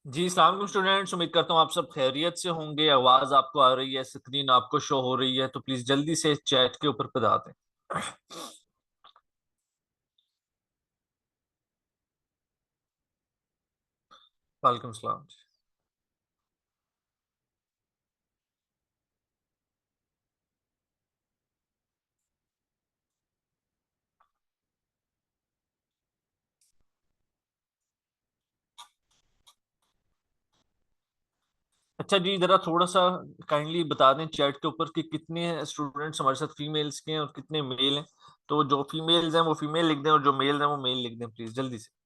जी अस्सलाम वालेकुम स्टूडेंट्स, उम्मीद करता हूँ आप सब खैरियत से होंगे। आवाज आपको आ रही है, स्क्रीन आपको शो हो रही है, तो प्लीज जल्दी से चैट के ऊपर बता दें। वालेकुम सलाम। अच्छा जी, जरा थोड़ा सा काइंडली बता दें चैट के ऊपर कि कितने स्टूडेंट्स हमारे साथ फीमेल्स के हैं और कितने मेल हैं। तो जो फीमेल्स हैं वो फीमेल लिख दें और जो मेल हैं वो मेल लिख दें, प्लीज जल्दी से।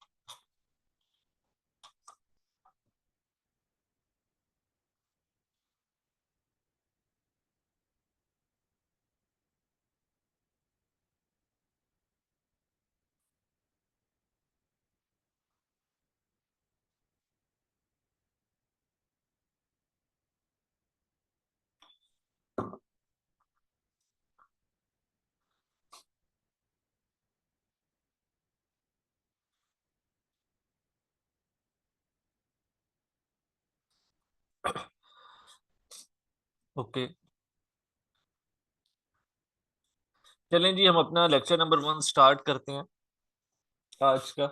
ओके, चलें जी, हम अपना लेक्चर नंबर 1 स्टार्ट करते हैं आज का।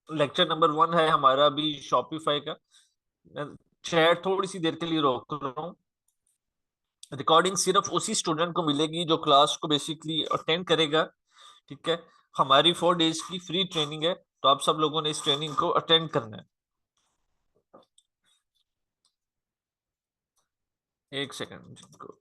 लेक्चर नंबर 1 है हमारा अभी शॉपिफाई का। चैट थोड़ी सी देर के लिए रोक रहा हूँ। रिकॉर्डिंग सिर्फ उसी स्टूडेंट को मिलेगी जो क्लास को बेसिकली अटेंड करेगा। ठीक है। हमारी 4 डेज की फ्री ट्रेनिंग है, तो आप सब लोगों ने इस ट्रेनिंग को अटेंड करना है। एक सेकंड को।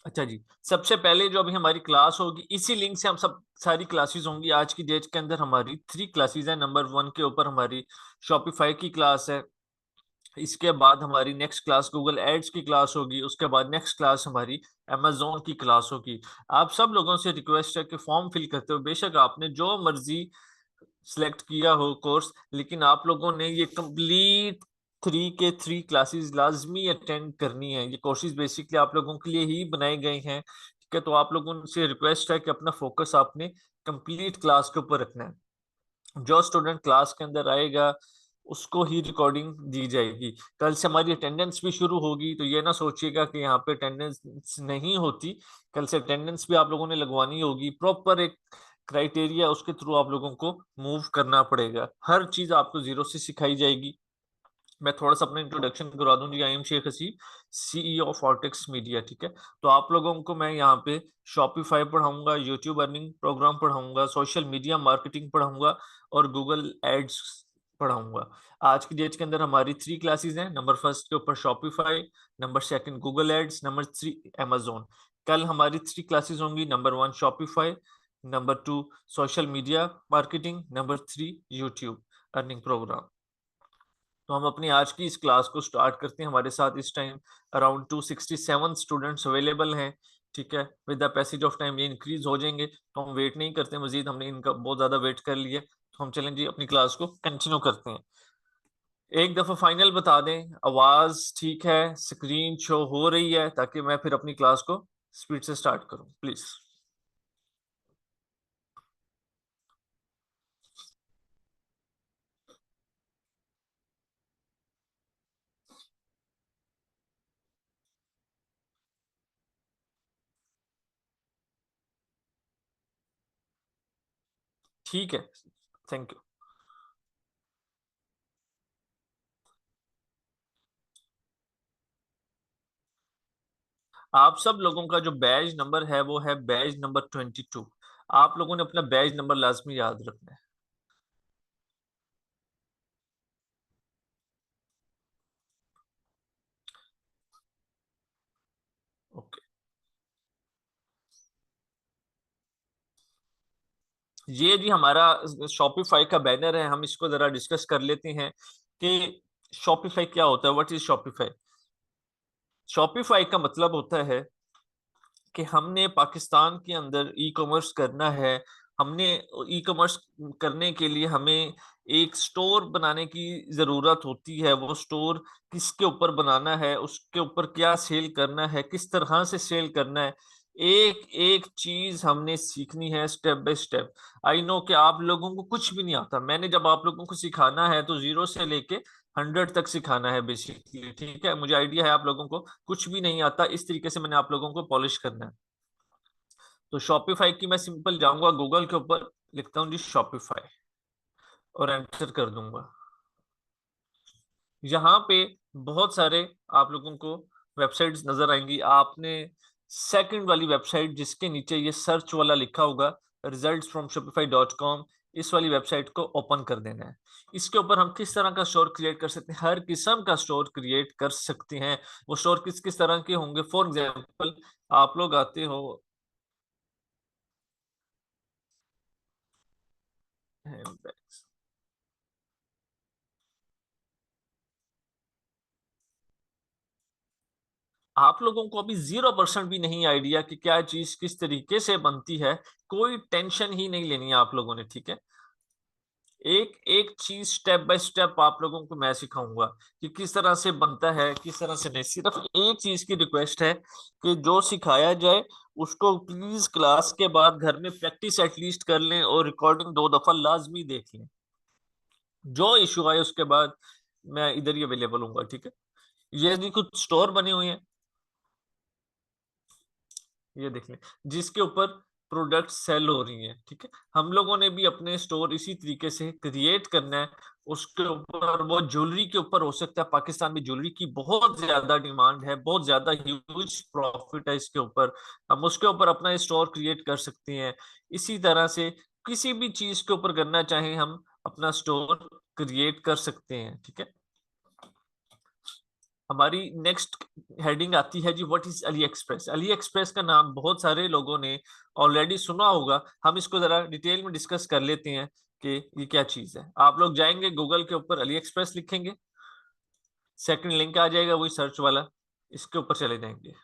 अच्छा जी, सबसे पहले जो अभी हमारी क्लास होगी इसी लिंक से हम सब सारी क्लासेस होंगी। आज की डेट के अंदर हमारी 3 क्लासेस है। नंबर 1 के ऊपर हमारी शॉपिफाई की क्लास है। इसके बाद हमारी नेक्स्ट क्लास गूगल एड्स की क्लास होगी। उसके बाद नेक्स्ट क्लास हमारी अमेजोन की क्लास होगी। आप सब लोगों से रिक्वेस्ट है कि फॉर्म फिल करते हो बेशक आपने जो मर्जी सिलेक्ट किया हो कोर्स, लेकिन आप लोगों ने ये कंप्लीट 3 के 3 क्लासेस लाजमी अटेंड करनी है। ये कोर्सेज बेसिकली आप लोगों के लिए ही बनाए गए हैं। ठीक है, तो आप लोगों से रिक्वेस्ट है कि अपना फोकस आपने कंप्लीट क्लास के ऊपर रखना है। जो स्टूडेंट क्लास के अंदर आएगा उसको ही रिकॉर्डिंग दी जाएगी। कल से हमारी अटेंडेंस भी शुरू होगी, तो ये ना सोचिएगा कि यहाँ पे अटेंडेंस नहीं होती। कल से अटेंडेंस भी आप लोगों ने लगवानी होगी। प्रॉपर एक क्राइटेरिया, उसके थ्रू आप लोगों को मूव करना पड़ेगा। हर चीज आपको जीरो से सिखाई जाएगी। मैं थोड़ा सा अपना इंट्रोडक्शन करवा दूं जी। I am Sheikh Haseeb, CEO of Ortex media. ठीक है, तो आप लोगों को मैं यहाँ पे शॉपिफाई पढ़ाऊंगा, यूट्यूब अर्निंग प्रोग्राम पढ़ाऊंगा, सोशल मीडिया मार्केटिंग पढ़ाऊंगा और गूगल एड्स पढ़ाऊंगा। आज की डेट के अंदर हमारी 3 क्लासेस हैं। नंबर फर्स्ट के ऊपर Shopify, number second Google ads, number 3 Amazon. कल हमारी 3 क्लासेस होंगी। Number 1 Shopify, number 2 social media marketing, number 3 YouTube earning program. तो हम अपनी आज की इस क्लास को स्टार्ट करते हैं। हमारे साथ इस टाइम अराउंड 267 स्टूडेंट्स अवेलेबल हैं। ठीक है, with the passage of time ये इंक्रीज हो जाएंगे, तो हम वेट नहीं करते मजीद, हमने इनका बहुत ज्यादा वेट कर लिया। तो हम चलें जी अपनी क्लास को कंटिन्यू करते हैं। एक दफा फाइनल बता दें आवाज ठीक है, स्क्रीन शो हो रही है, ताकि मैं फिर अपनी क्लास को स्पीड से स्टार्ट करूं प्लीज। ठीक है, थैंक यू। आप सब लोगों का जो बैच नंबर है वो है बैच नंबर 22। आप लोगों ने अपना बैच नंबर लाजमी याद रखना है। ओके, ये जी हमारा शॉपिफाई का बैनर है। हम इसको जरा डिस्कस कर लेते हैं कि शॉपिफाई क्या होता है। What is Shopify? शॉपिफाई का मतलब होता है कि हमने पाकिस्तान के अंदर ई कॉमर्स करना है। हमने ई कॉमर्स करने के लिए हमें एक स्टोर बनाने की जरूरत होती है। वो स्टोर किसके ऊपर बनाना है, उसके ऊपर क्या सेल करना है, किस तरह से सेल करना है, एक एक चीज हमने सीखनी है step by step. I know कि आप लोगों को कुछ भी नहीं आता। मैंने जब आप लोगों को सिखाना है तो 0 से लेके 100 तक सिखाना है बेसिकली, ठीक है। मुझे आइडिया है आप लोगों को कुछ भी नहीं आता, इस तरीके से मैंने आप लोगों को पॉलिश करना है। तो शॉपिफाई की मैं सिंपल जाऊंगा गूगल के ऊपर, लिखता हूँ जी शॉपिफाई और एंटर कर दूंगा। यहाँ पे बहुत सारे आप लोगों को वेबसाइट्स नजर आएंगी। आपने सेकंड वाली वेबसाइट जिसके नीचे ये सर्च वाला लिखा होगा रिजल्ट्स फ्रॉम shopify.com, इस वाली वेबसाइट को ओपन कर देना है। इसके ऊपर हम किस तरह का स्टोर क्रिएट कर सकते हैं, हर किस्म का स्टोर क्रिएट कर सकते हैं। वो स्टोर किस किस तरह के होंगे, फॉर एग्जाम्पल आप लोग आते हो handbags। आप लोगों को अभी 0% भी नहीं आइडिया कि क्या चीज किस तरीके से बनती है। कोई टेंशन ही नहीं लेनी है आप लोगों ने, ठीक है। एक एक चीज स्टेप बाय स्टेप आप लोगों को मैं सिखाऊंगा कि किस तरह से बनता है, किस तरह से नहीं। सिर्फ एक चीज की रिक्वेस्ट है कि जो सिखाया जाए उसको प्लीज क्लास के बाद घर में प्रैक्टिस एटलीस्ट कर लें और रिकॉर्डिंग 2 दफा लाजमी देख लें। जो इशू आए उसके बाद मैं इधर ही अवेलेबल हूँ, ठीक है। ये जी कुछ स्टोर बने हुए हैं, ये देख लें, जिसके ऊपर प्रोडक्ट सेल हो रही हैं, ठीक है। हम लोगों ने भी अपने स्टोर इसी तरीके से क्रिएट करना है। उसके ऊपर वो ज्वेलरी के ऊपर हो सकता है, पाकिस्तान में ज्वेलरी की बहुत ज्यादा डिमांड है, बहुत ज्यादा ह्यूज प्रॉफिट है इसके ऊपर। हम उसके ऊपर अपना स्टोर क्रिएट कर सकते हैं। इसी तरह से किसी भी चीज के ऊपर करना चाहें हम अपना स्टोर क्रिएट कर सकते हैं, ठीक है। हमारी नेक्स्ट हेडिंग आती है जी what is AliExpress. AliExpress का नाम बहुत सारे लोगों ने ऑलरेडी सुना होगा। हम इसको जरा डिटेल में डिस्कस कर लेते हैं कि ये क्या चीज है। आप लोग जाएंगे गूगल के ऊपर अली एक्सप्रेस लिखेंगे, सेकंड लिंक आ जाएगा वही सर्च वाला, इसके ऊपर चले जाएंगे।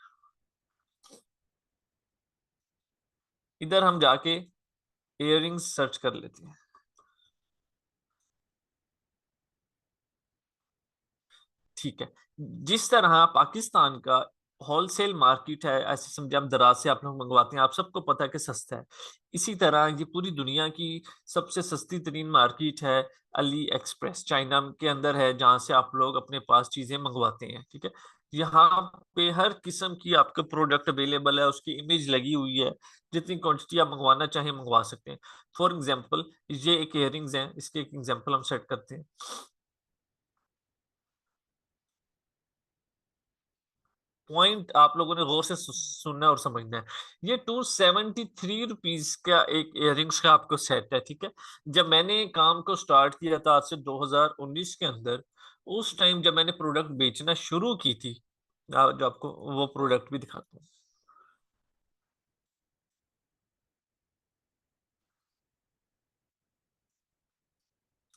इधर हम जाके इयररिंग्स सर्च कर लेते हैं, ठीक है। जिस तरह पाकिस्तान का होलसेल मार्केट है, ऐसे समझे हम दराज से आप लोग मंगवाते हैं, आप सबको पता है कि सस्ता है। इसी तरह ये पूरी दुनिया की सबसे सस्ती तरीन मार्केट है अली एक्सप्रेस, चाइना के अंदर है, जहां से आप लोग अपने पास चीजें मंगवाते हैं, ठीक है। यहाँ पे हर किस्म की आपके प्रोडक्ट अवेलेबल है, उसकी इमेज लगी हुई है। जितनी क्वांटिटी आप मंगवाना चाहें मंगवा सकते हैं। फॉर एग्जाम्पल ये एक इयररिंग्स हैं, इसके एक एग्जाम्पल हम सेट करते हैं। पॉइंट आप लोगों ने गौर से सुनना है और समझना है। ये 273 रुपीज का एक इयररिंग्स का आपको सेट है, ठीक है। जब मैंने काम को स्टार्ट किया था आज से 2019 के अंदर, उस टाइम जब मैंने प्रोडक्ट बेचना शुरू की थी, जो आपको वो प्रोडक्ट भी दिखाता हूँ।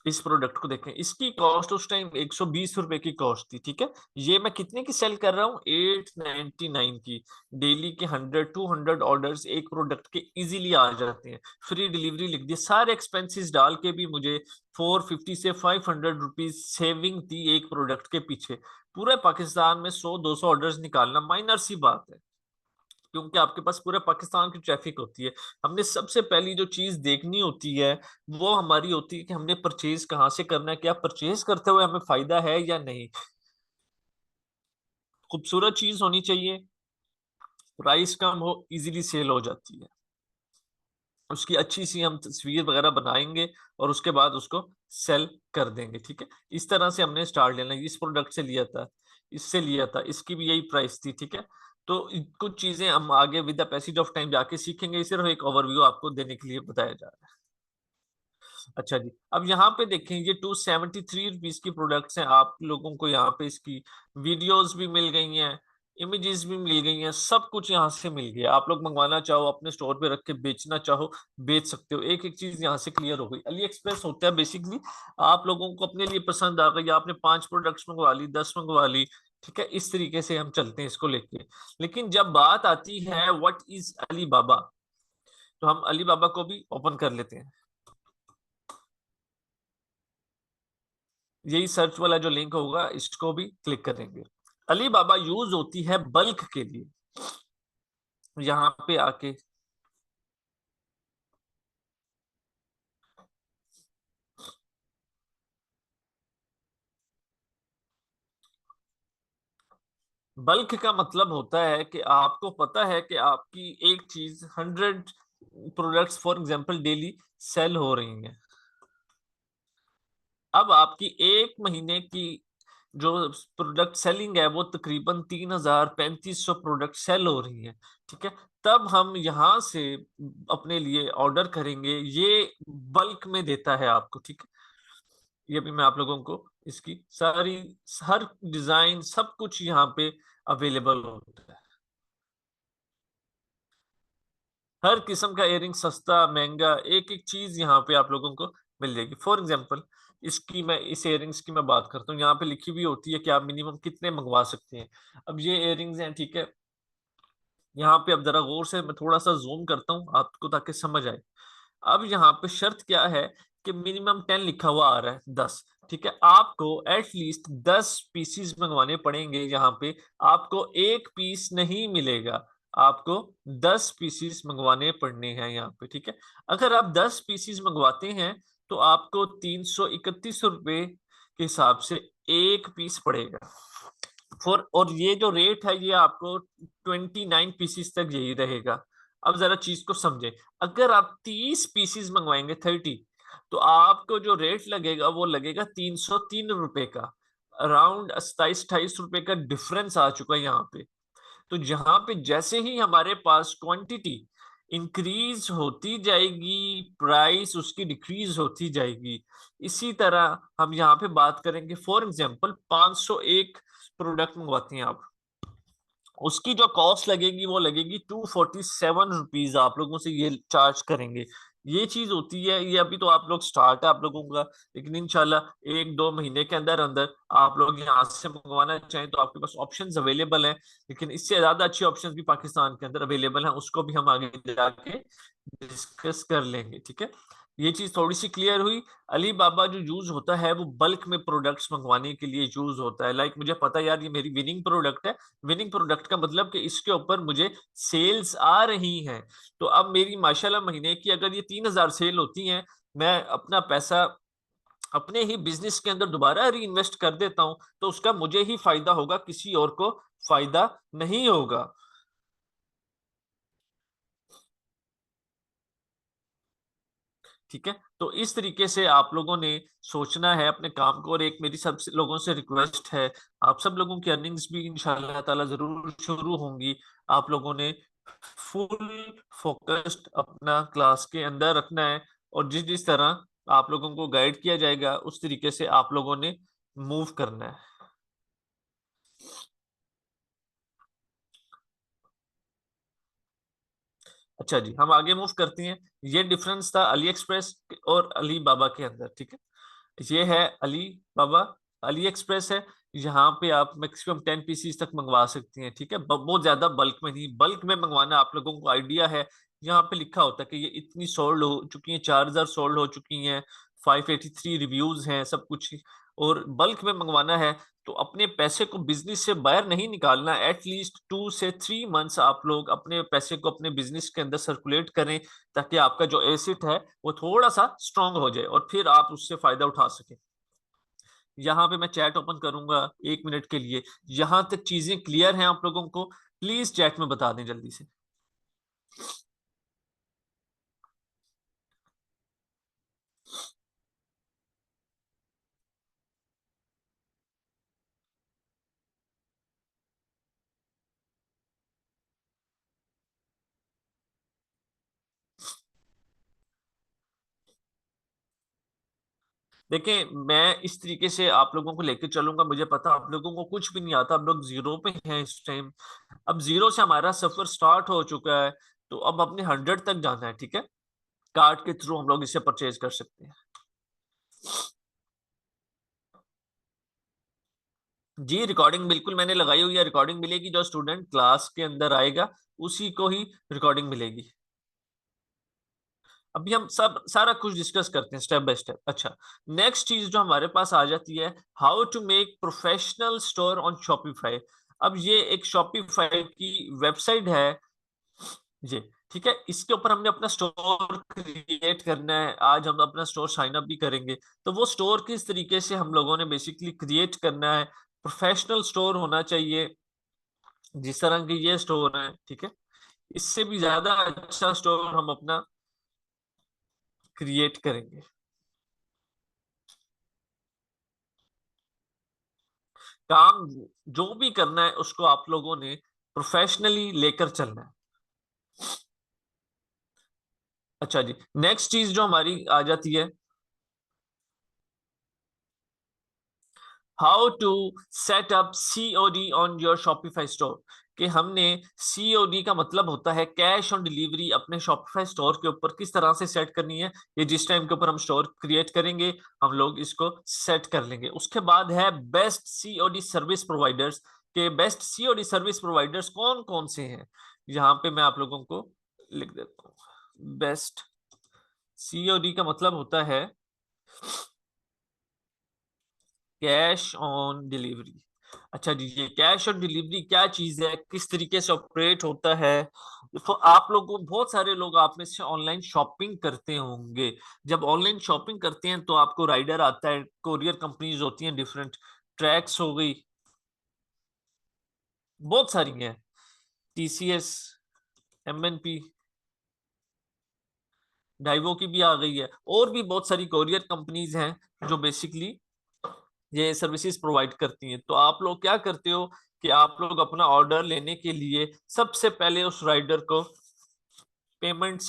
इस प्रोडक्ट को देखें, इसकी कॉस्ट उस टाइम 120 रुपए की कॉस्ट थी, ठीक है। ये मैं कितने की सेल कर रहा हूँ, 899 की। डेली के 100 200 ऑर्डर्स एक प्रोडक्ट के इजीली आ जाते हैं। फ्री डिलीवरी लिख दिया, सारे एक्सपेंसेस डाल के भी मुझे 450 से 500 रुपीज सेविंग थी एक प्रोडक्ट के पीछे। पूरे पाकिस्तान में 100 200 ऑर्डर्स निकालना माइनर सी बात है, क्योंकि आपके पास पूरे पाकिस्तान की ट्रैफिक होती है। हमने सबसे पहली जो चीज देखनी होती है वो हमारी होती है कि हमने परचेज कहाँ से करना है, क्या परचेज करते हुए हमें फायदा है या नहीं। खूबसूरत चीज होनी चाहिए, प्राइस कम हो, इजीली सेल हो जाती है। उसकी अच्छी सी हम तस्वीर वगैरह बनाएंगे और उसके बाद उसको सेल कर देंगे, ठीक है। इस तरह से हमने स्टार्ट लेना, इस प्रोडक्ट से लिया था, इससे लिया था, इसकी भी यही प्राइस थी, ठीक है। तो कुछ चीजें हम आगे with the passage of time जाके सीखेंगे, सिर्फ एक ओवरव्यू आपको देने के लिए बताया जा रहा है। अच्छा जी, अब यहाँ पे देखें, ये 273 रुपीज की प्रोडक्ट्स हैं। आप लोगों को यहाँ पे इसकी वीडियोस भी मिल गई हैं, इमेजेस भी मिल गई हैं, सब कुछ यहाँ से मिल गया। आप लोग मंगवाना चाहो, अपने स्टोर पे रख के बेचना चाहो, बेच सकते हो। एक एक चीज यहाँ से क्लियर हो गई। अली एक्सप्रेस होता है बेसिकली, आप लोगों को अपने लिए पसंद आ गई, आपने 5 प्रोडक्ट्स मंगवा ली, 10 मंगवा ली, ठीक है। इस तरीके से हम चलते हैं इसको लेके। लेकिन जब बात आती है व्हाट इज अली बाबा, तो हम अली बाबा को भी ओपन कर लेते हैं। यही सर्च वाला जो लिंक होगा इसको भी क्लिक करेंगे। अली बाबा यूज होती है बल्क के लिए। यहाँ पे आके बल्क का मतलब होता है कि आपको पता है कि आपकी एक चीज 100 products for example daily cell हो रही हैं। अब आपकी एक महीने की जो प्रोडक्ट सेलिंग है वो तकरीबन 3,3500 प्रोडक्ट सेल हो रही है। ठीक है, तब हम यहाँ से अपने लिए ऑर्डर करेंगे। ये बल्क में देता है आपको। ठीक है, ये भी मैं आप लोगों को इसकी सारी हर डिजाइन सब कुछ यहाँ पे अवेलेबल होता है। हर किस्म का इयरिंग सस्ता महंगा एक एक चीज यहाँ पे आप लोगों को मिल जाएगी। फॉर एग्जांपल इसकी मैं इस इयरिंग्स की मैं बात करता हूँ। यहाँ पे लिखी हुई होती है कि आप मिनिमम कितने मंगवा सकते हैं। अब ये इयरिंग्स हैं, ठीक है। यहाँ पे अब जरा गौर से मैं थोड़ा सा जूम करता हूँ आपको ताकि समझ आए। अब यहाँ पे शर्त क्या है कि मिनिमम 10 लिखा हुआ आ रहा है, 10। ठीक है, आपको एटलीस्ट 10 पीसीस मंगवाने पड़ेंगे। यहाँ पे आपको एक पीस नहीं मिलेगा, आपको 10 पीसीस मंगवाने पड़ने हैं यहाँ पे। ठीक है, अगर आप 10 पीसीस मंगवाते हैं तो आपको 331 रुपए के हिसाब से एक पीस पड़ेगा। और ये जो रेट है ये आपको 29 पीसीस तक यही रहेगा। अब जरा चीज को समझे, अगर आप 30 पीसीस मंगवाएंगे 30, तो आपको जो रेट लगेगा वो लगेगा 303 रुपए का। अराउंड 27-28 रुपए का डिफरेंस आ चुका है यहाँ पे। तो जहां पे जैसे ही हमारे पास क्वांटिटी इंक्रीज होती जाएगी, प्राइस उसकी डिक्रीज होती जाएगी। इसी तरह हम यहाँ पे बात करेंगे, फॉर एग्जांपल 501 प्रोडक्ट मंगवाते हैं आप, उसकी जो कॉस्ट लगेगी वो लगेगी 247 रुपीज। आप लोगों से ये चार्ज करेंगे। ये चीज होती है, ये अभी तो आप लोग स्टार्ट है आप लोगों का, लेकिन इंशाल्लाह 1-2 महीने के अंदर अंदर आप लोग यहाँ से मंगवाना चाहें तो आपके पास ऑप्शंस अवेलेबल हैं। लेकिन इससे ज्यादा अच्छी ऑप्शंस भी पाकिस्तान के अंदर अवेलेबल हैं, उसको भी हम आगे जाके डिस्कस कर लेंगे। ठीक है, ये चीज थोड़ी सी क्लियर हुई। अली बाबा जो यूज होता है वो बल्क में प्रोडक्ट्स मंगवाने के लिए यूज होता है। लाइक मुझे पता है यार ये मेरी विनिंग प्रोडक्ट है। विनिंग प्रोडक्ट का मतलब कि इसके ऊपर मुझे सेल्स आ रही हैं। तो अब मेरी माशाल्लाह महीने की अगर ये 3,000 सेल होती हैं, मैं अपना पैसा अपने ही बिजनेस के अंदर दोबारा री इन्वेस्ट कर देता हूं, तो उसका मुझे ही फायदा होगा, किसी और को फायदा नहीं होगा। ठीक है, तो इस तरीके से आप लोगों ने सोचना है अपने काम को। और एक मेरी सब लोगों से रिक्वेस्ट है, आप सब लोगों की अर्निंग्स भी इंशाल्लाह ताला जरूर शुरू होंगी। आप लोगों ने फुल फोकस्ड अपना क्लास के अंदर रखना है, और जिस जिस तरह आप लोगों को गाइड किया जाएगा उस तरीके से आप लोगों ने मूव करना है। अच्छा जी, हम आगे मूव करते हैं। ये डिफरेंस था अली एक्सप्रेस और अली बाबा के अंदर। ठीक है, ये है अली बाबा। अली एक्सप्रेस है, यहाँ पे आप मैक्सिमम 10 पीसीज तक मंगवा सकती हैं। ठीक है, बहुत ज्यादा बल्क में नहीं, बल्क में मंगवाना आप लोगों को आइडिया है। यहाँ पे लिखा होता है कि ये इतनी सोल्ड हो चुकी हैं, 4,000 सोल्ड हो चुकी हैं, 583 रिव्यूज हैं, सब कुछ। और बल्क में मंगवाना है तो अपने पैसे को बिजनेस से बाहर नहीं निकालना। एटलीस्ट 2 से 3 मंथ्स आप लोग अपने पैसे को अपने बिजनेस के अंदर सर्कुलेट करें, ताकि आपका जो एसेट है वो थोड़ा सा स्ट्रांग हो जाए और फिर आप उससे फायदा उठा सकें। यहाँ पे मैं चैट ओपन करूंगा 1 मिनट के लिए। यहां तक चीजें क्लियर हैं आप लोगों को? प्लीज चैट में बता दें जल्दी से। देखें, मैं इस तरीके से आप लोगों को लेकर चलूंगा। मुझे पता आप लोगों को कुछ भी नहीं आता, आप लोग जीरो पे हैं इस टाइम। अब जीरो से हमारा सफर स्टार्ट हो चुका है, तो अब अपने 100 तक जाना है। ठीक है, कार्ड के थ्रू हम लोग इसे परचेज कर सकते हैं। जी, रिकॉर्डिंग बिल्कुल मैंने लगाई हुई है। रिकॉर्डिंग मिलेगी, जो स्टूडेंट क्लास के अंदर आएगा उसी को ही रिकॉर्डिंग मिलेगी। अभी हम सब सारा कुछ डिस्कस करते हैं स्टेप बाय स्टेप। अच्छा, नेक्स्ट चीज जो हमारे पास आ जाती है, how to make professional store on Shopify. अब ये एक शॉपिफाई की वेबसाइट है ये, ठीक है। इसके ऊपर हमने अपना स्टोर क्रिएट करना है। आज हम अपना स्टोर साइन अप भी करेंगे। तो वो स्टोर किस तरीके से हम लोगों ने बेसिकली क्रिएट करना है, प्रोफेशनल स्टोर होना चाहिए जिस तरह की ये स्टोर है, ठीक है। इससे भी ज्यादा अच्छा स्टोर हम अपना क्रिएट करेंगे। काम जो भी करना है उसको आप लोगों ने प्रोफेशनली लेकर चलना है। अच्छा जी, नेक्स्ट चीज जो हमारी आ जाती है, how to set up COD on your Shopify store. कि हमने सीओडी का मतलब होता है कैश ऑन डिलीवरी अपने शॉपिफाई स्टोर के ऊपर किस तरह से सेट करनी है। ये जिस टाइम के ऊपर हम स्टोर क्रिएट करेंगे हम लोग इसको सेट कर लेंगे। उसके बाद है बेस्ट सीओडी सर्विस प्रोवाइडर्स। के बेस्ट सीओडी सर्विस प्रोवाइडर्स कौन कौन से हैं, यहाँ पे मैं आप लोगों को लिख देता हूँ। बेस्ट सीओडी का मतलब होता है कैश ऑन डिलीवरी। अच्छा जी, ये कैश ऑन डिलीवरी क्या चीज है, किस तरीके से ऑपरेट होता है। तो आप लोगों, बहुत सारे लोग आप में से ऑनलाइन शॉपिंग करते होंगे। जब ऑनलाइन शॉपिंग करते हैं तो आपको राइडर आता है, कोरियर कंपनीज होती हैं डिफरेंट, ट्रैक्स हो गई, बहुत सारी हैं, टीसीएस, एमएनपी, डाइवो की भी आ गई है, और भी बहुत सारी कोरियर कंपनीज हैं जो बेसिकली ये सर्विसेज प्रोवाइड करती हैं। तो आप लोग क्या करते हो कि आप लोग अपना ऑर्डर लेने के लिए सबसे पहले उस राइडर को पेमेंट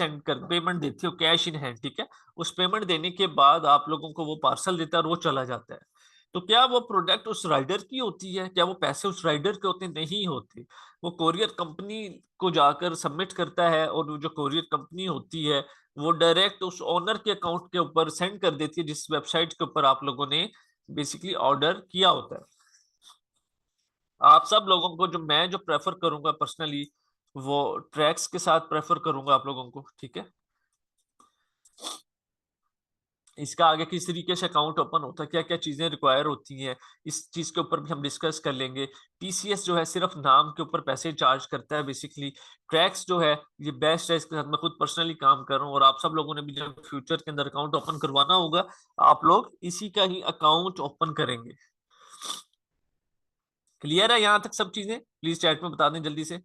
देते हो कैश इन हैंड, ठीक है। उस पेमेंट देने के बाद आप लोगों को वो पार्सल देता है और वो चला जाता है। तो क्या वो प्रोडक्ट उस राइडर की होती है, क्या वो पैसे उस राइडर के होते हैं? नहीं होते। वो कोरियर कंपनी को जाकर सबमिट करता है और वो जो कोरियर कंपनी होती है वो डायरेक्ट उस ओनर के अकाउंट के ऊपर सेंड कर देती है जिस वेबसाइट के ऊपर आप लोगों ने बेसिकली ऑर्डर किया होता है। आप सब लोगों को, जो मैं जो प्रेफर करूंगा पर्सनली, वो ट्रैक्स के साथ प्रेफर करूंगा आप लोगों को, ठीक है। इसका आगे किस तरीके से अकाउंट ओपन होता है, क्या क्या चीजें रिक्वायर होती हैं, इस चीज के ऊपर भी हम डिस्कस कर लेंगे। टीसीएस जो है सिर्फ नाम के ऊपर पैसे चार्ज करता है बेसिकली। ट्रैक्स जो है ये बेस्ट है, इसके साथ मैं खुद पर्सनली काम कर रहा हूँ, और आप सब लोगों ने भी जब फ्यूचर के अंदर अकाउंट ओपन करवाना होगा आप लोग इसी का ही अकाउंट ओपन करेंगे। क्लियर है यहाँ तक सब चीजें? प्लीज चैट में बता दें जल्दी से।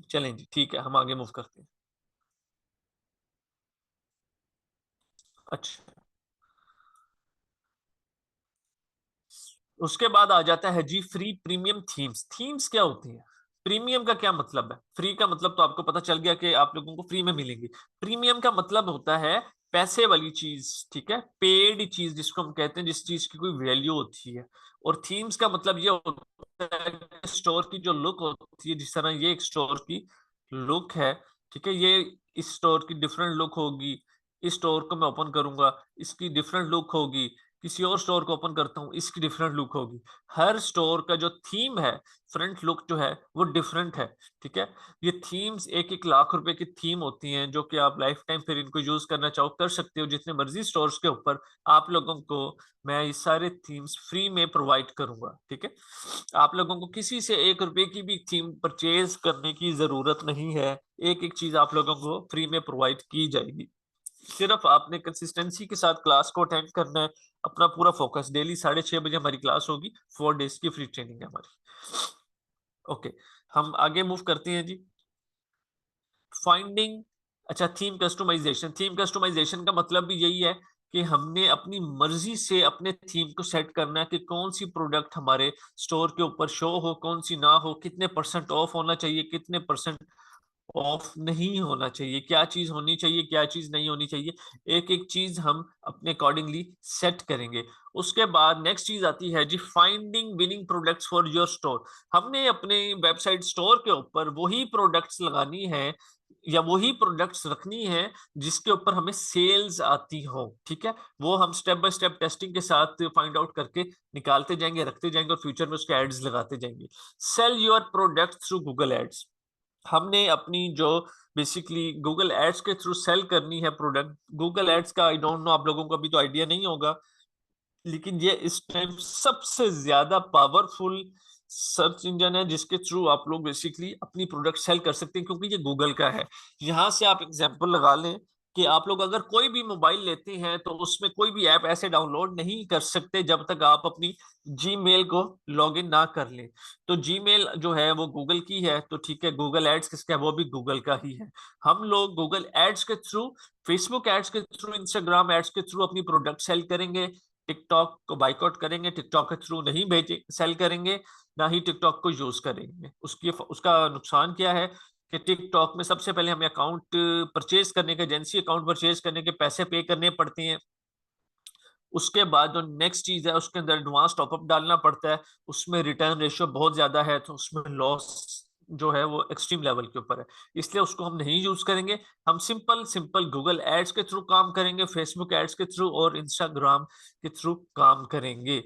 चलें जी, ठीक है, हम आगे मूव करते हैं। अच्छा, उसके बाद आ जाता है जी फ्री प्रीमियम थीम्स। थीम्स क्या होती है? प्रीमियम का क्या मतलब है? फ्री का मतलब तो आपको पता चल गया कि आप लोगों को फ्री में मिलेंगी। प्रीमियम का मतलब होता है पैसे वाली चीज, ठीक है, पेड चीज जिसको हम कहते हैं, जिस चीज की कोई वैल्यू होती है। और थीम्स का मतलब ये होता है कि स्टोर की जो लुक होती है, जिस तरह ये एक स्टोर की लुक है, ठीक है, ये इस स्टोर की डिफरेंट लुक होगी। इस स्टोर को मैं ओपन करूंगा, इसकी डिफरेंट लुक होगी। किसी और स्टोर को ओपन करता हूँ, इसकी डिफरेंट लुक होगी। हर स्टोर का जो थीम है, फ्रंट लुक जो है वो डिफरेंट है, ठीक है। ये थीम्स 1-1 लाख रुपए की थीम होती हैं जो कि आप लाइफ टाइम फिर इनको यूज करना चाहो कर सकते हो जितने मर्जी स्टोर्स के ऊपर। आप लोगों को मैं ये सारे थीम्स फ्री में प्रोवाइड करूंगा, ठीक है। आप लोगों को किसी से 1 रुपए की भी थीम परचेज करने की जरूरत नहीं है। एक एक चीज आप लोगों को फ्री में प्रोवाइड की जाएगी। सिर्फ आपने कंसिस्टेंसी के साथ क्लास को अटेंड करना है। अपना पूरा फोकस, डेली 6:30 बजे हमारी क्लास होगी, 4 डेज की फ्री ट्रेनिंग है हमारी। ओके, हम आगे मूव करते हैं जी। फाइंडिंग, अच्छा, थीम कस्टमाइजेशन। थीम कस्टमाइजेशन का मतलब भी यही है कि हमने अपनी मर्जी से अपने थीम को सेट करना है कि कौन सी प्रोडक्ट हमारे स्टोर के ऊपर शो हो, कौन सी ना हो, कितने परसेंट ऑफ होना चाहिए, कितने परसेंट ऑफ नहीं होना चाहिए, क्या चीज होनी चाहिए, क्या चीज नहीं होनी चाहिए, एक एक चीज हम अपने अकॉर्डिंगली सेट करेंगे। उसके बाद नेक्स्ट चीज आती है जी, finding winning products for your store. हमने अपने वेबसाइट स्टोर के ऊपर वही प्रोडक्ट्स लगानी है या वही प्रोडक्ट्स रखनी है जिसके ऊपर हमें सेल्स आती हो, ठीक है। वो हम स्टेप बाय स्टेप टेस्टिंग के साथ फाइंड आउट करके निकालते जाएंगे, रखते जाएंगे और फ्यूचर में उसके एड्स लगाते जाएंगे। Sell your product through Google ads. हमने अपनी जो बेसिकली गूगल एड्स के थ्रू सेल करनी है प्रोडक्ट। गूगल एड्स का आई डोंट नो, आप लोगों को अभी तो आइडिया नहीं होगा, लेकिन ये इस टाइम सबसे ज्यादा पावरफुल सर्च इंजन है जिसके थ्रू आप लोग बेसिकली अपनी प्रोडक्ट सेल कर सकते हैं, क्योंकि ये गूगल का है। यहां से आप एग्जांपल लगा लें कि आप लोग अगर कोई भी मोबाइल लेते हैं तो उसमें कोई भी ऐप ऐसे डाउनलोड नहीं कर सकते जब तक आप अपनी जीमेल को लॉगिन ना कर लें। तो जीमेल जो है वो गूगल की है, तो ठीक है, गूगल एड्स किसका है, वो भी गूगल का ही है। हम लोग गूगल एड्स के थ्रू, फेसबुक एड्स के थ्रू, इंस्टाग्राम एड्स के थ्रू अपनी प्रोडक्ट सेल करेंगे। टिकटॉक को बाइकआउट करेंगे, टिकटॉक के थ्रू नहीं भेजे सेल करेंगे, ना ही टिकटॉक को यूज करेंगे। उसकी उसका नुकसान क्या है कि टिकटॉक में सबसे पहले हमें अकाउंट परचेज करने के, एजेंसी अकाउंट परचेज करने के पैसे पे करने पड़ते हैं। उसके बाद जो नेक्स्ट चीज है उसके अंदर एडवांस टॉपअप डालना पड़ता है, उसमें रिटर्न रेशियो बहुत ज्यादा है, तो उसमें लॉस जो है वो एक्सट्रीम लेवल के ऊपर है, इसलिए उसको हम नहीं यूज करेंगे। हम सिंपल सिंपल गूगल एड्स के थ्रू काम करेंगे, फेसबुक एड्स के थ्रू और इंस्टाग्राम के थ्रू काम करेंगे।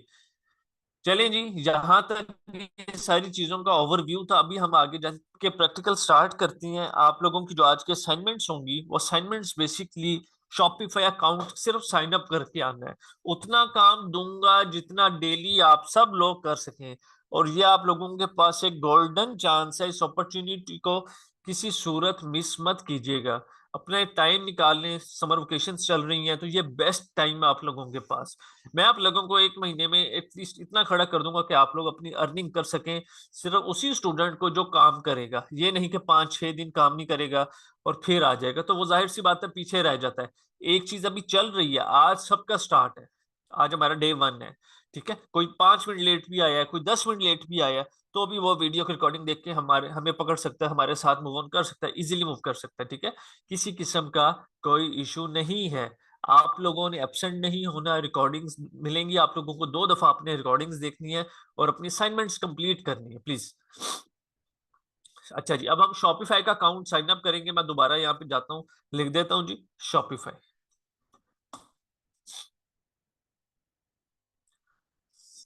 चलें जी, यहाँ तक ये सारी चीजों का ओवरव्यू था। अभी हम आगे जाके प्रैक्टिकल स्टार्ट करती हैं। आप लोगों की जो आज के असाइनमेंट्स होंगी वो असाइनमेंट्स बेसिकली शॉपिफाई अकाउंट सिर्फ साइन अप करके आना है। उतना काम दूंगा जितना डेली आप सब लोग कर सकें, और ये आप लोगों के पास एक गोल्डन चांस है, इस अपॉर्चुनिटी को किसी सूरत मिस मत कीजिएगा। अपने टाइम निकालने, समर वेकेशन चल रही हैं तो ये बेस्ट टाइम है आप लोगों के पास। मैं आप लोगों को एक महीने में एटलीस्ट इतना खड़ा कर दूंगा कि आप लोग अपनी अर्निंग कर सकें, सिर्फ उसी स्टूडेंट को जो काम करेगा। ये नहीं कि 5-6 दिन काम नहीं करेगा और फिर आ जाएगा, तो वो जाहिर सी बात है पीछे रह जाता है। एक चीज अभी चल रही है, आज सबका स्टार्ट है, आज हमारा डे 1 है, ठीक है। कोई 5 मिनट लेट भी आया है, कोई 10 मिनट लेट भी आया है, तो भी वो वीडियो की रिकॉर्डिंग देख के हमें पकड़ सकता है, हमारे साथ मूव ऑन कर सकता है, इजीली मूव कर सकता है, ठीक है। किसी किस्म का कोई इशू नहीं है। आप लोगों ने एब्सेंट नहीं होना, रिकॉर्डिंग्स मिलेंगी आप लोगों को, 2 दफा आपने रिकॉर्डिंग्स देखनी है और अपनी असाइनमेंट्स कंप्लीट करनी है, प्लीज। अच्छा जी, अब हम शॉपिफाई का अकाउंट साइन अप करेंगे। मैं दोबारा यहाँ पे जाता हूँ, लिख देता हूँ जी शॉपिफाई।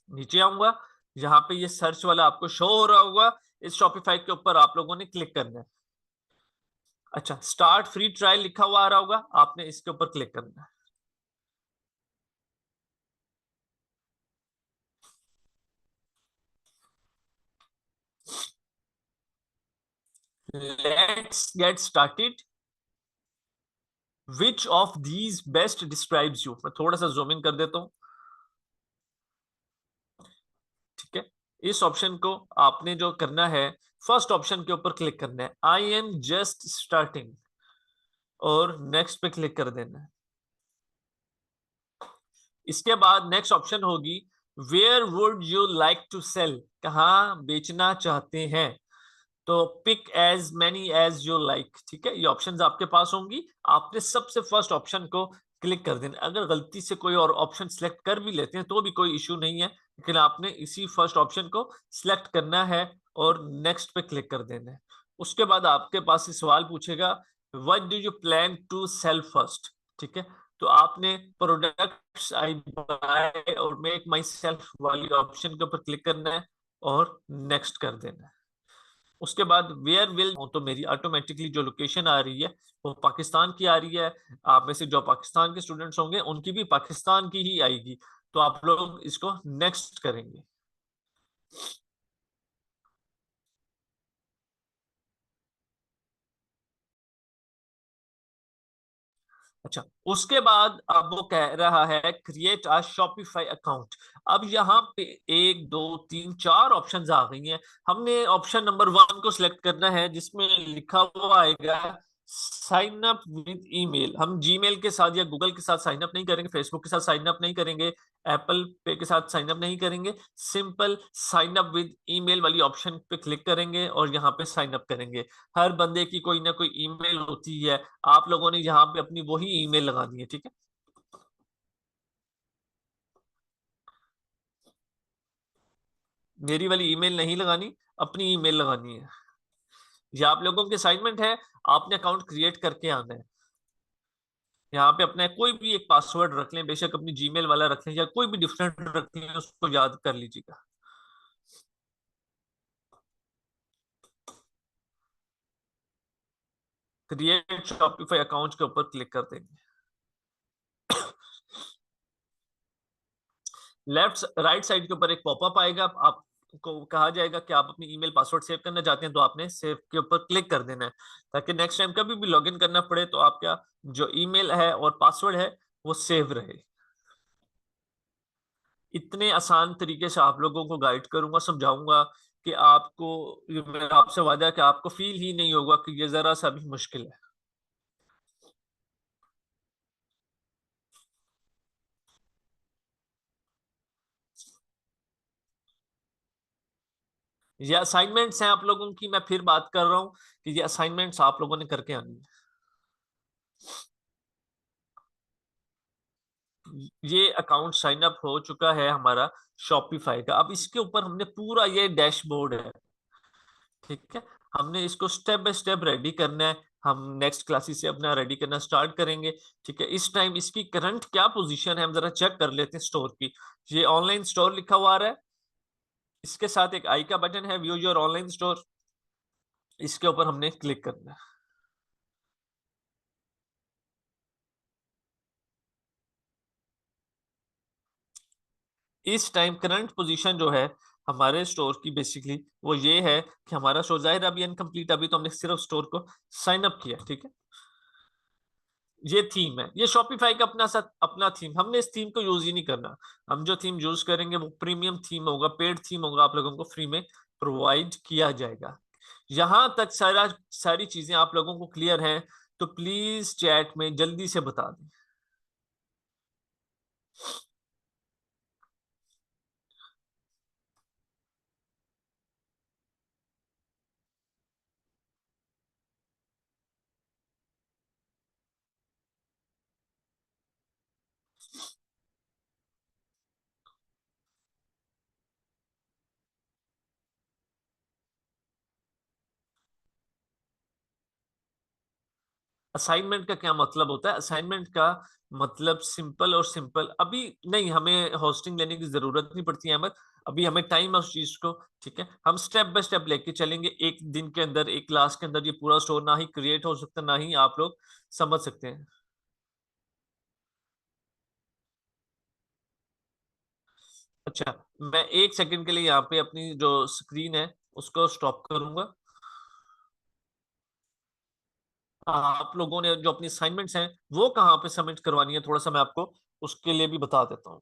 नीचे आऊंगा, यहाँ पे ये सर्च वाला आपको शो हो रहा होगा, इस शॉपिफाई के ऊपर आप लोगों ने क्लिक करना है। अच्छा, स्टार्ट फ्री ट्रायल लिखा हुआ आ रहा होगा, आपने इसके ऊपर क्लिक करना है। Let's get started. Which of these best describes you. मैं थोड़ा सा जूम इन कर देता हूँ, ठीक है। इस ऑप्शन को आपने जो करना है, फर्स्ट ऑप्शन के ऊपर क्लिक करना है, आई एम जस्ट स्टार्टिंग, और नेक्स्ट पे क्लिक कर देना है। इसके बाद नेक्स्ट ऑप्शन होगी, where would you like to sell, कहाँ बेचना चाहते हैं। तो pick as many as you like, ठीक है, ये ऑप्शंस आपके पास होंगी। आपने सबसे फर्स्ट ऑप्शन को क्लिक कर देना। अगर गलती से कोई और ऑप्शन सिलेक्ट कर भी लेते हैं तो भी कोई इश्यू नहीं है, लेकिन आपने इसी फर्स्ट ऑप्शन को सिलेक्ट करना है और नेक्स्ट पे क्लिक कर देना है। उसके बाद आपके पास ये सवाल पूछेगा, what do you plan to sell first, ठीक है। तो आपने प्रोडक्ट्स आई बाय और मेक माई सेल्फ वाली ऑप्शन के ऊपर क्लिक करना है और नेक्स्ट कर देना है। उसके बाद वेयर विल, तो मेरी ऑटोमेटिकली जो लोकेशन आ रही है वो पाकिस्तान की आ रही है। आप में से जो पाकिस्तान के स्टूडेंट्स होंगे उनकी भी पाकिस्तान की ही आएगी, तो आप लोग इसको नेक्स्ट करेंगे। अच्छा, उसके बाद अब वो कह रहा है क्रिएट अ शॉपिफाई अकाउंट। अब यहाँ पे 1 2 3 4 ऑप्शंस आ गई हैं। हमने ऑप्शन नंबर 1 को सिलेक्ट करना है जिसमें लिखा हुआ आएगा साइन अप विद ईमेल, हम जीमेल के साथ या गूगल के साथ साइन अप नहीं करेंगे, फेसबुक के साथ साइन अप नहीं करेंगे, एप्पल पे के साथ साइन अप नहीं करेंगे। Simple sign up with email वाली ऑप्शन पे क्लिक करेंगे और यहाँ पे साइन अप करेंगे। हर बंदे की कोई ना कोई ईमेल होती है, आप लोगों ने यहाँ पे अपनी वही ईमेल लगानी है, ठीक है। मेरी वाली ईमेल नहीं लगानी, अपनी ईमेल लगानी है। ये आप लोगों की असाइनमेंट है, आपने अकाउंट क्रिएट करके आना है। यहाँ पे अपना कोई भी एक पासवर्ड रख लें, बेशक अपनी जीमेल वाला रख लें या कोई भी डिफरेंट रख लें, उसको याद कर लीजिएगा। क्रिएट शॉपिफाई अकाउंट के ऊपर क्लिक कर देंगे। लेफ्ट राइट साइड के ऊपर एक पॉपअप आएगा, आपको कहा जाएगा कि आप अपनी ईमेल पासवर्ड सेव करना चाहते हैं, तो आपने सेव के ऊपर क्लिक कर देना है, ताकि नेक्स्ट टाइम कभी भी लॉगिन करना पड़े तो आपका जो ईमेल है और पासवर्ड है वो सेव रहे। इतने आसान तरीके से आप लोगों को गाइड करूंगा, समझाऊंगा कि आपको, ये मेरा आपसे वादा है कि आपको फील ही नहीं होगा कि ये जरा सा भी मुश्किल है। ये असाइनमेंट्स हैं आप लोगों की, मैं फिर बात कर रहा हूँ कि ये असाइनमेंट्स आप लोगों ने करके आनी है। ये अकाउंट साइन अप हो चुका है हमारा शॉपिफाई का, अब इसके ऊपर हमने पूरा ये डैशबोर्ड है, ठीक है। हमने इसको स्टेप बाय स्टेप रेडी करना है। हम नेक्स्ट क्लासेस से अपना रेडी करना स्टार्ट करेंगे, ठीक है। इस टाइम इसकी करंट क्या पोजीशन है हम जरा चेक कर लेते हैं स्टोर की। ये ऑनलाइन स्टोर लिखा हुआ आ रहा है, इसके साथ एक आई का बटन है, व्यू योर ऑनलाइन स्टोर, इसके ऊपर हमने क्लिक करना है। इस टाइम करंट पोजीशन जो है हमारे स्टोर की, बेसिकली वो ये है कि हमारा स्टोर जाहिर है अभी अनकम्प्लीट, अभी तो हमने सिर्फ स्टोर को साइन अप किया, ठीक है। ये थीम है, ये शॉपिफाई का अपना साथ अपना थीम, हमने इस थीम को यूज ही नहीं करना। हम जो थीम यूज करेंगे वो प्रीमियम थीम होगा, पेड थीम होगा, आप लोगों को फ्री में प्रोवाइड किया जाएगा। यहां तक सारी चीजें आप लोगों को क्लियर हैं तो प्लीज चैट में जल्दी से बता दें। असाइनमेंट का क्या मतलब होता है? असाइनमेंट का मतलब सिंपल और सिंपल, अभी नहीं, हमें होस्टिंग लेने की जरूरत नहीं पड़ती है अहमद, अभी हमें टाइम है उस चीज को, ठीक है। हम स्टेप बाय स्टेप लेके चलेंगे, एक दिन के अंदर, एक क्लास के अंदर ये पूरा स्टोर ना ही क्रिएट हो सकता, ना ही आप लोग समझ सकते हैं। अच्छा, मैं एक सेकंड के लिए यहाँ पे अपनी जो स्क्रीन है उसको स्टॉप करूंगा। आप लोगों ने जो अपनी असाइनमेंट्स हैं वो कहाँ पे सबमिट करवानी है, थोड़ा सा मैं आपको उसके लिए भी बता देता हूँ।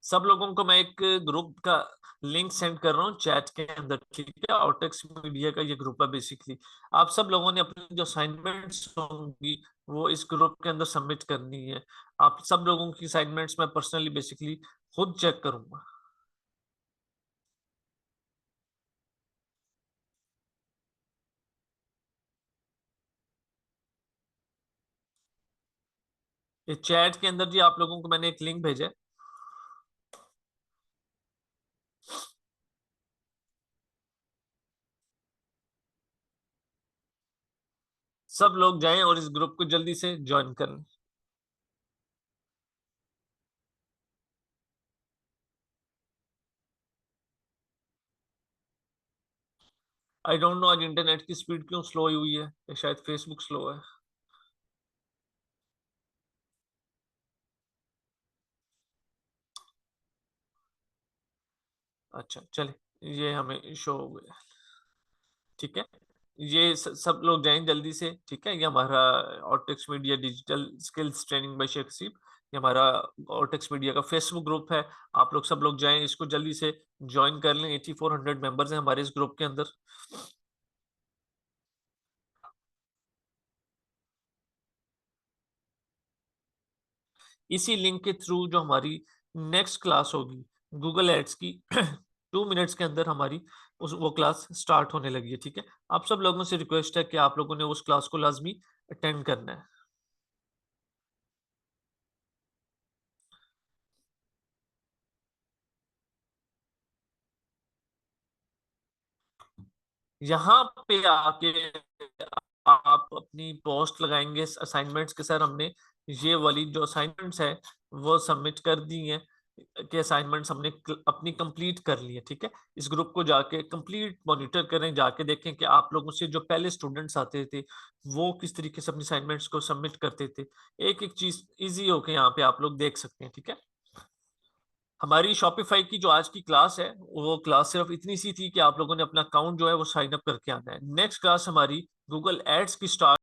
सब लोगों को मैं एक ग्रुप का लिंक सेंड कर रहा हूँ चैट के अंदर, ठीक है। ऑटेक्स मीडिया का ये ग्रुप है बेसिकली। आप सब लोगों ने अपनी जो असाइनमेंट्स होंगी वो इस ग्रुप के अंदर सबमिट करनी है। आप सब लोगों की असाइनमेंट्स मैं पर्सनली बेसिकली खुद चेक करूंगा। ये चैट के अंदर जी आप लोगों को मैंने एक लिंक भेजा है, सब लोग जाएं और इस ग्रुप को जल्दी से ज्वाइन कर लें। आई डोंट नो आज इंटरनेट की स्पीड क्यों स्लो हुई है, या शायद फेसबुक स्लो है। अच्छा चले, ये हमें शो हो गया। ठीक है, ये सब लोग जाएं जल्दी से। ठीक है, ये हमारा Ortex media digital skills training by Sheikh Haseeb, ये हमारा ऑर्टेक्स मीडिया का फेसबुक ग्रुप है। आप लोग सब लोग जाएं, इसको जल्दी से ज्वाइन कर लें। 8400 मेंबर्स हैं हमारे इस ग्रुप के अंदर। इसी लिंक के थ्रू जो हमारी नेक्स्ट क्लास होगी गूगल एड्स की 2 मिनट्स के अंदर हमारी उस वो क्लास स्टार्ट होने लगी है। ठीक है, आप सब लोगों से रिक्वेस्ट है कि आप लोगों ने उस क्लास को लाजमी अटेंड करना है। यहाँ पे आके आप अपनी पोस्ट लगाएंगे असाइनमेंट्स के, सर हमने ये वाली जो असाइनमेंट्स है वो सबमिट कर दी हैं, कि असाइनमेंट्स हमने अपनी कंप्लीट कर ली है। ठीक है, इस ग्रुप को जाके कंप्लीट मॉनिटर करें, जाके देखें कि आप लोगों से जो पहले स्टूडेंट्स आते थे वो किस तरीके से अपनी असाइनमेंट्स को सबमिट करते थे। एक एक चीज इजी होके यहाँ पे आप लोग देख सकते हैं। ठीक है, हमारी शॉपिफाई की जो आज की क्लास है वो क्लास सिर्फ इतनी सी थी कि आप लोगों ने अपना अकाउंट जो है वो साइन अप करके आना है। नेक्स्ट क्लास हमारी गूगल एड्स की स्टार्ट